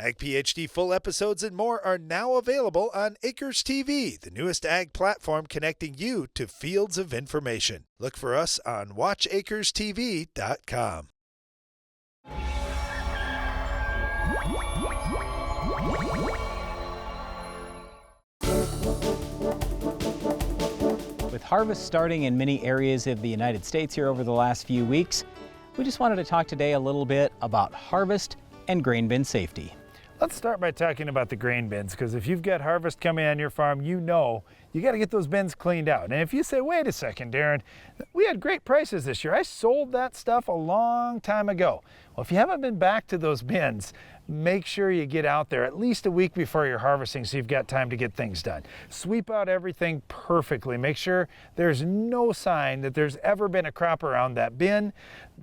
Ag PhD full episodes and more are now available on Acres TV, the newest ag platform connecting you to fields of information. Look for us on watchacrestv.com. With harvest starting in many areas of the United States here over the last few weeks, we just wanted to talk today a little bit about harvest and grain bin safety. Let's start by talking about the grain bins, because if you've got harvest coming on your farm, you know you got to get those bins cleaned out. And if you say, wait a second, Darren, we had great prices this year. I sold that stuff a long time ago. Well, if you haven't been back to those bins, make sure you get out there at least a week before you're harvesting so you've got time to get things done. Sweep out everything perfectly. Make sure there's no sign that there's ever been a crop around that bin.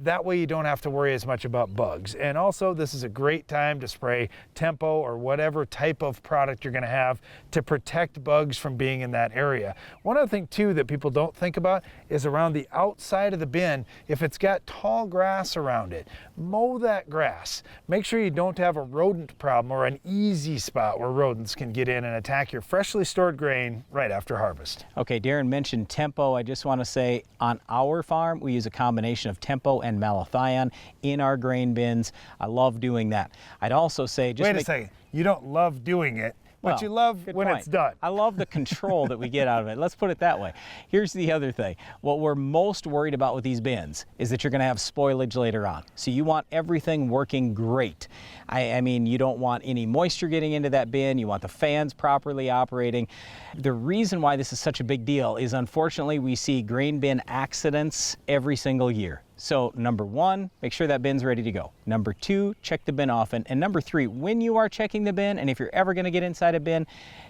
That way you don't have to worry as much about bugs. And also, this is a great time to spray Tempo or whatever type of product you're going to have to protect bugs from being in that area. One other thing too that people don't think about is around the outside of the bin. If it's got tall grass around it, mow that grass. Make sure you don't have a rodent problem or an easy spot where rodents can get in and attack your freshly stored grain right after harvest. Okay, Darren mentioned Tempo. I just want to say on our farm, we use a combination of Tempo and malathion in our grain bins. I love doing that. I'd also say just wait a second, you don't love doing it, but you love when it's done. I love the control that we get out of it. Let's put it that way. Here's the other thing. What we're most worried about with these bins is that you're going to have spoilage later on. So you want everything working great. I mean, you don't want any moisture getting into that bin. You want the fans properly operating. The reason why this is such a big deal is, unfortunately, we see grain bin accidents every single year. So number one, make sure that bin's ready to go. Number two, check the bin often. And number three, when you are checking the bin, and if you're ever going to get inside a bin,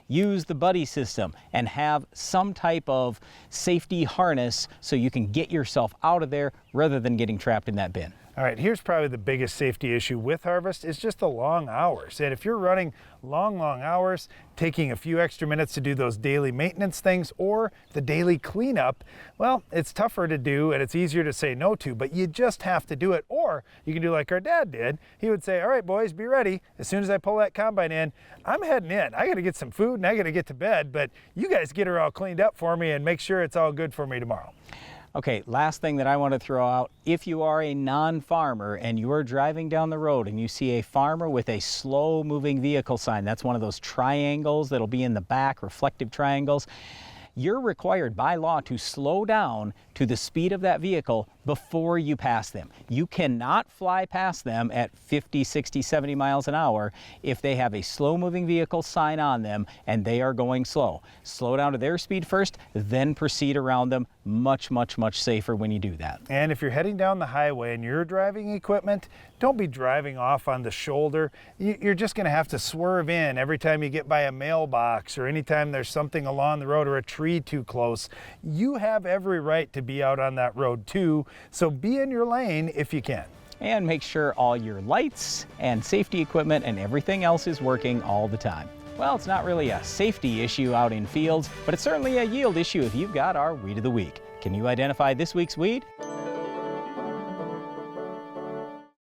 use the buddy system and have some type of safety harness so you can get yourself out of there rather than getting trapped in that bin. All right, here's probably the biggest safety issue with harvest is just the long hours. And if you're running long hours, taking a few extra minutes to do those daily maintenance things or the daily cleanup, well, it's tougher to do and it's easier to say no to, but you just have to do it. Or you can do like our dad did. He would say, all right, boys, be ready. As soon as I pull that combine in, I'm heading in. I got to get some food and I got to get to bed, but you guys get her all cleaned up for me and make sure it's all good for me tomorrow. Okay, last thing that I want to throw out, if you are a non-farmer and you are driving down the road and you see a farmer with a slow-moving vehicle sign, that's one of those triangles that'll be in the back, reflective triangles, you're required by law to slow down to the speed of that vehicle before you pass them. You cannot fly past them at 50, 60, 70 miles an hour if they have a slow-moving vehicle sign on them and they are going slow. Slow down to their speed first, then proceed around them. Much safer when you do that. And if you're heading down the highway and you're driving equipment, don't be driving off on the shoulder. You're just going to have to swerve in every time you get by a mailbox or anytime there's something along the road or a tree too close. You have every right to be out on that road too, so be in your lane if you can. And make sure all your lights and safety equipment and everything else is working all the time. Well, it's not really a safety issue out in fields, but it's certainly a yield issue if you've got our Weed of the Week. Can you identify this week's weed?